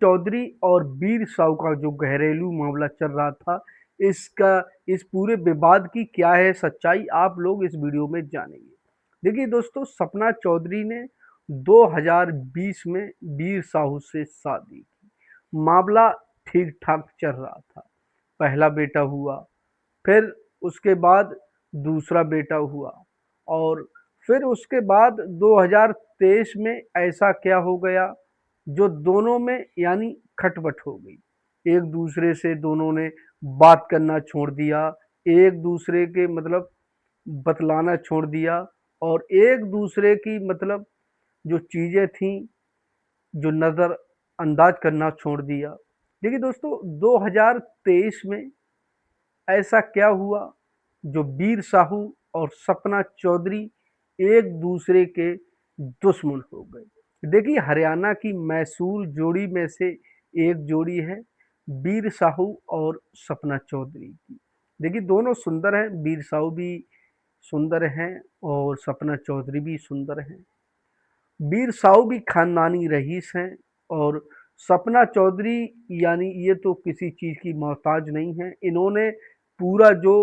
चौधरी और वीर साहू का जो घरेलू मामला चल रहा था, इसका इस पूरे विवाद की क्या है सच्चाई, आप लोग इस वीडियो में जानेंगे। देखिए दोस्तों, सपना चौधरी ने 2020 में वीर साहू से शादी की। मामला ठीक ठाक चल रहा था। पहला बेटा हुआ, फिर उसके बाद दूसरा बेटा हुआ, और फिर उसके बाद 2023 में ऐसा क्या हो गया जो दोनों में यानी खटपट हो गई। एक दूसरे से दोनों ने बात करना छोड़ दिया, एक दूसरे के मतलब बतलाना छोड़ दिया, और एक दूसरे की मतलब जो चीज़ें थी जो नज़र अंदाज करना छोड़ दिया। देखिए दोस्तों, 2023 में ऐसा क्या हुआ जो वीर साहू और सपना चौधरी एक दूसरे के दुश्मन हो गए। देखिए, हरियाणा की मैसूर जोड़ी में से एक जोड़ी है वीर साहू और सपना चौधरी की। देखिए, दोनों सुंदर हैं, वीर साहू भी सुंदर हैं और सपना चौधरी भी सुंदर हैं। वीर साहू भी खानदानी रईस हैं, और सपना चौधरी यानी ये तो किसी चीज़ की मोहताज नहीं है। इन्होंने पूरा जो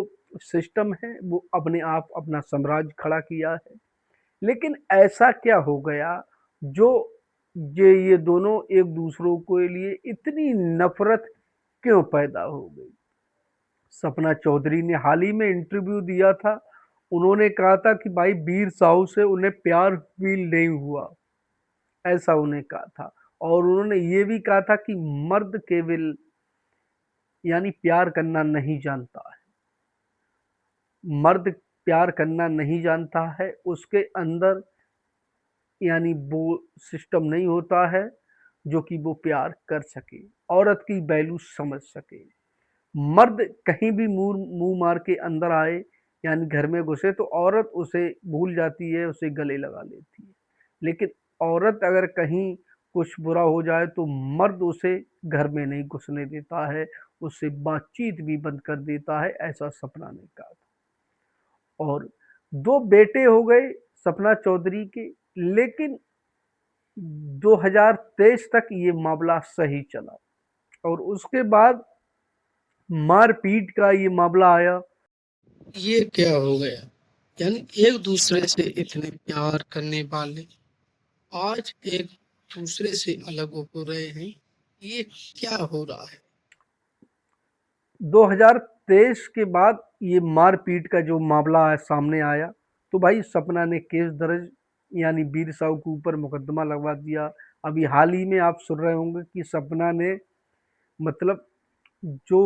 सिस्टम है वो अपने आप अपना साम्राज्य खड़ा किया है। लेकिन ऐसा क्या हो गया जो ये दोनों एक दूसरों के लिए इतनी नफरत क्यों पैदा हो गई। सपना चौधरी ने हाल ही में इंटरव्यू दिया था। उन्होंने कहा था कि भाई वीर साहू से उन्हें प्यार फील नहीं हुआ, ऐसा उन्हें कहा था। और उन्होंने ये भी कहा था कि मर्द केवल यानी प्यार करना नहीं जानता है, मर्द प्यार करना नहीं जानता है, उसके अंदर यानी वो सिस्टम नहीं होता है जो कि वो प्यार कर सके, औरत की वैल्यू समझ सके। मर्द कहीं भी मुंह मार के अंदर आए यानी घर में घुसे तो औरत उसे भूल जाती है, उसे गले लगा लेती है। लेकिन औरत अगर कहीं कुछ बुरा हो जाए तो मर्द उसे घर में नहीं घुसने देता है, उससे बातचीत भी बंद कर देता है, ऐसा सपना ने कहा था। और दो बेटे हो गए सपना चौधरी के, लेकिन 2023 तक ये मामला सही चला, और उसके बाद मारपीट का ये मामला आया। ये क्या हो गया? यानी एक दूसरे से इतने प्यार करने वाले आज एक दूसरे से अलग हो रहे हैं। ये क्या हो रहा है? 2023 के बाद ये मारपीट का जो मामला सामने आया, तो भाई सपना ने केस दर्ज यानी वीर साहू के ऊपर मुकदमा लगवा दिया। अभी हाल ही में आप सुन रहे होंगे कि सपना ने मतलब जो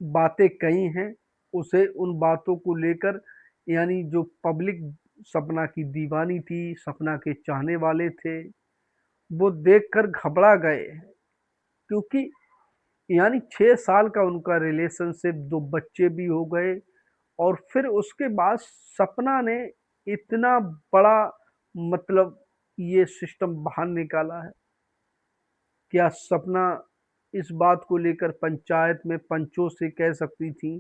बातें कही हैं, उसे उन बातों को लेकर यानी जो पब्लिक सपना की दीवानी थी, सपना के चाहने वाले थे, वो देखकर घबरा गए हैं। क्योंकि यानी 6 साल का उनका रिलेशनशिप, दो बच्चे भी हो गए, और फिर उसके बाद सपना ने इतना बड़ा मतलब ये सिस्टम बाहर निकाला है। क्या सपना इस बात को लेकर पंचायत में पंचों से कह सकती थी?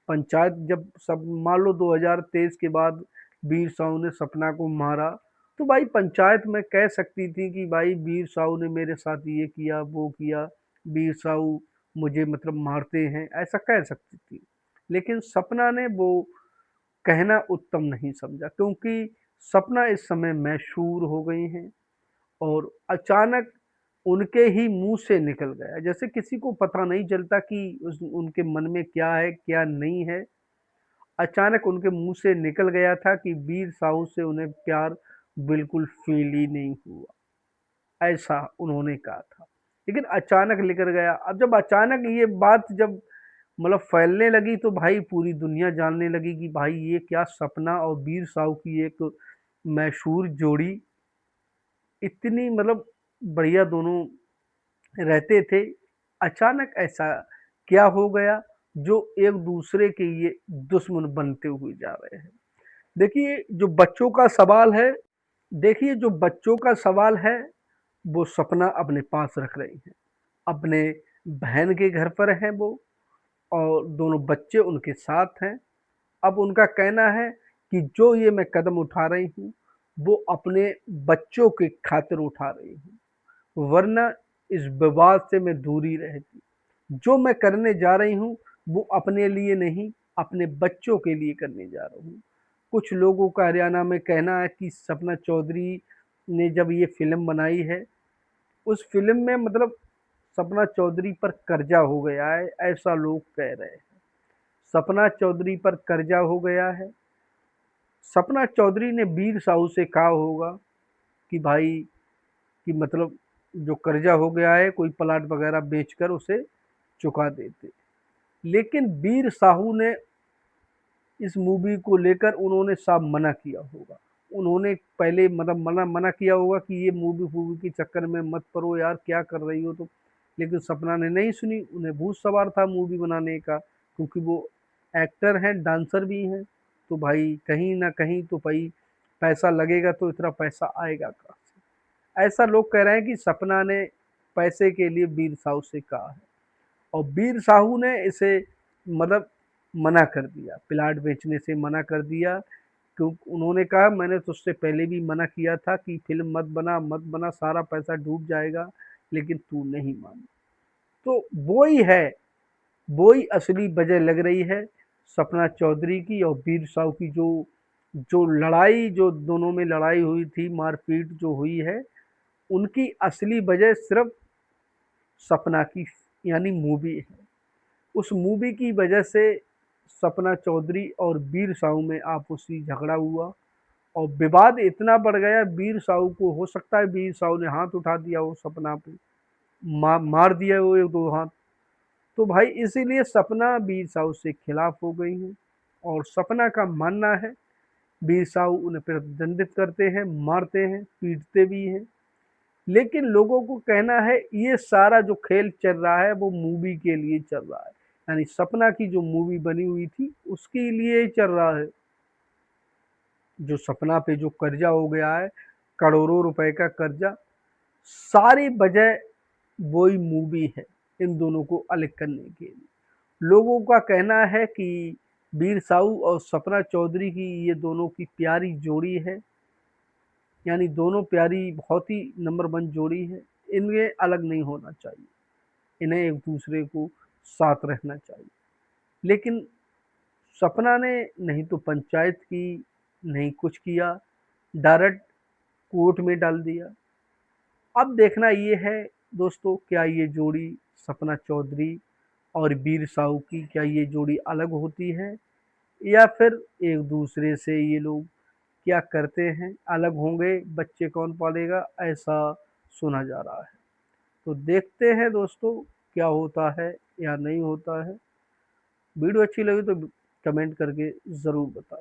पंचायत जब सब मान लो 2023 के बाद वीर साहू ने सपना को मारा, तो भाई पंचायत में कह सकती थी कि भाई वीर साहू ने मेरे साथ ये किया वो किया, वीर साहू मुझे मतलब मारते हैं, ऐसा कह सकती थी। लेकिन सपना ने वो कहना उत्तम नहीं समझा, क्योंकि सपना इस समय मशहूर हो गई हैं, और अचानक उनके ही मुंह से निकल गया, जैसे किसी को पता नहीं चलता कि उनके मन में क्या है क्या नहीं है। अचानक उनके मुंह से निकल गया था कि वीर साहू से उन्हें प्यार बिल्कुल फील ही नहीं हुआ, ऐसा उन्होंने कहा था। लेकिन अचानक निकल गया। अब जब अचानक ये बात जब मतलब फैलने लगी, तो भाई पूरी दुनिया जानने लगी कि भाई ये क्या सपना और वीर साहू की एक मशहूर जोड़ी इतनी मतलब बढ़िया दोनों रहते थे, अचानक ऐसा क्या हो गया जो एक दूसरे के ये दुश्मन बनते हुए जा रहे हैं। देखिए जो बच्चों का सवाल है, देखिए जो बच्चों का सवाल है वो सपना अपने पास रख रही है, अपने बहन के घर पर हैं वो, और दोनों बच्चे उनके साथ हैं। अब उनका कहना है कि जो ये मैं कदम उठा रही हूँ वो अपने बच्चों के खातिर उठा रही हूँ, वरना इस विवाद से मैं दूरी रहती। जो मैं करने जा रही हूँ वो अपने लिए नहीं, अपने बच्चों के लिए करने जा रहा हूँ। कुछ लोगों का हरियाणा में कहना है कि सपना चौधरी ने जब ये फिल्म बनाई है, उस फिल्म में मतलब सपना चौधरी पर कर्जा हो गया है, ऐसा लोग कह रहे हैं। सपना चौधरी पर कर्जा हो गया है। सपना चौधरी ने वीर साहू से कहा होगा कि भाई कि मतलब जो कर्जा हो गया है कोई प्लाट वगैरह बेचकर उसे चुका देते। लेकिन वीर साहू ने इस मूवी को लेकर उन्होंने साफ मना किया होगा। उन्होंने पहले मतलब मना मना किया होगा कि ये मूवी वूवी के चक्कर में मत पड़ो यार, क्या कर रही हो तुम। लेकिन सपना ने नहीं सुनी, उन्हें भूत सवार था मूवी बनाने का, क्योंकि वो एक्टर हैं, डांसर भी हैं। तो भाई कहीं ना कहीं तो भाई पैसा लगेगा, तो इतना पैसा आएगा कहाँ से। ऐसा लोग कह रहे हैं कि सपना ने पैसे के लिए वीर साहू से कहा है, और वीर साहू ने इसे मतलब मना कर दिया, प्लाट बेचने से मना कर दिया। क्योंकि उन्होंने कहा मैंने तुझसे पहले भी मना किया था कि फिल्म मत बना मत बना, सारा पैसा डूब जाएगा, लेकिन तू नहीं मानी। तो वो ही है, वो ही असली वजह लग रही है सपना चौधरी की और वीर साहू की। जो जो लड़ाई, जो दोनों में लड़ाई हुई थी, मारपीट जो हुई है, उनकी असली वजह सिर्फ सपना की यानी मूवी है। उस मूवी की वजह से सपना चौधरी और वीर साहू में आपसी झगड़ा हुआ, और विवाद इतना बढ़ गया, वीर साहू को हो सकता है वीर साहू ने हाथ उठा दिया हो सपना पे, मार दिया वो एक दो हाथ। तो भाई इसीलिए सपना वीर साहू से खिलाफ हो गई है, और सपना का मानना है वीर साहू उन्हें प्रतिद्वंदित करते हैं, मारते हैं, पीटते भी हैं। लेकिन लोगों को कहना है ये सारा जो खेल चल रहा है वो मूवी के लिए चल रहा है, यानी सपना की जो मूवी बनी हुई थी उसके लिए ही चल रहा है। जो सपना पे जो कर्जा हो गया है, करोड़ों रुपए का कर्जा, सारी वजह वही मूवी है इन दोनों को अलग करने के लिए। लोगों का कहना है कि वीर साहू और सपना चौधरी की ये दोनों की प्यारी जोड़ी है, यानी दोनों प्यारी बहुत ही नंबर वन जोड़ी है। इनमें अलग नहीं होना चाहिए, इन्हें एक दूसरे को साथ रहना चाहिए। लेकिन सपना ने नहीं तो पंचायत की, नहीं कुछ किया, डायरेक्ट कोर्ट में डाल दिया। अब देखना ये है दोस्तों, क्या ये जोड़ी सपना चौधरी और वीर साहू की, क्या ये जोड़ी अलग होती है, या फिर एक दूसरे से ये लोग क्या करते हैं, अलग होंगे, बच्चे कौन पालेगा, ऐसा सुना जा रहा है। तो देखते हैं दोस्तों क्या होता है या नहीं होता है। वीडियो अच्छी लगी तो कमेंट करके ज़रूर बताना।